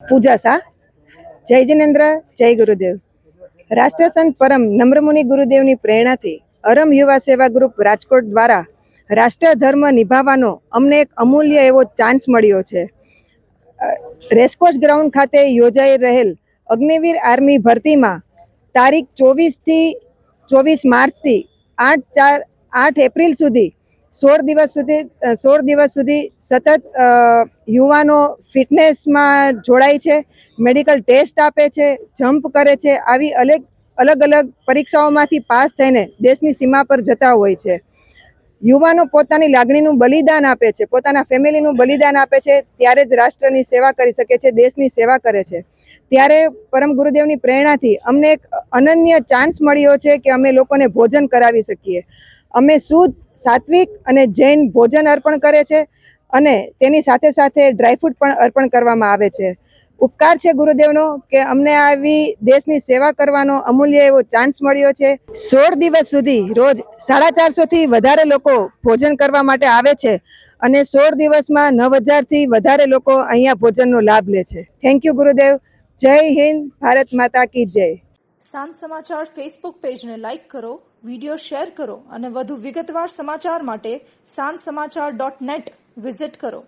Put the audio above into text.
પૂજા શાહ. જય જિનેન્દ્ર, જય ગુરુદેવ. રાષ્ટ્રસંત પરમ નમ્રમુનિ ગુરુદેવની પ્રેરણાથી અરમ યુવા સેવા ગ્રુપ રાજકોટ દ્વારા રાષ્ટ્ર ધર્મ નિભાવવાનો અમને એક અમૂલ્ય એવો ચાન્સ મળ્યો છે. રેસકોર્સ ગ્રાઉન્ડ ખાતે યોજાઈ રહેલ અગ્નિવીર આર્મી ભરતીમાં તારીખ 24 માર્ચથી 8 એપ્રિલ સુધી 16 દિવસ સુધી સતત યુવાનો ફિટનેસમાં જોડાય છે, મેડિકલ ટેસ્ટ આપે છે, જમ્પ કરે છે. આવી અલગ અલગ પરીક્ષાઓમાંથી પાસ થઈને દેશની સીમા પર જતા હોય છે. યુવાનો પોતાની લાગણીનું બલિદાન આપે છે, પોતાના ફેમિલીનું બલિદાન આપે છે, ત્યારે જ રાષ્ટ્રની સેવા કરી શકે છે, દેશની સેવા કરે છે. ત્યારે પરમ ગુરુદેવની પ્રેરણાથી અમને એક અનન્ય ચાન્સ મળ્યો છે કે અમે લોકોને ભોજન કરાવી શકીએ. અમે શુદ્ધ, સાત્વિક અને જૈન ભોજન અર્પણ કરે છે અને તેની સાથે સાથે ડ્રાયફ્રૂટ પણ અર્પણ કરવામાં આવે છે. ઉપકાર છે ગુરુદેવનો કે અમને આવી દેશની સેવા કરવાનો અમૂલ્ય એવો ચાન્સ મળ્યો છે. 16 દિવસ સુધી રોજ 450 થી વધારે લોકો ભોજન કરવા માટે આવે છે અને 16 દિવસમાં 9000 થી વધારે લોકો અહીંયા ભોજનનો લાભ લે છે. થેન્ક યુ ગુરુદેવ. જય હિન્દ, ભારત માતા કી જય. સાંજ સમાચાર ફેસબુક પેજને લાઇક કરો, વિડીયો શેર કરો અને વધુ વિગતવાર સમાચાર માટે sanssamachar.net વિઝિટ કરો.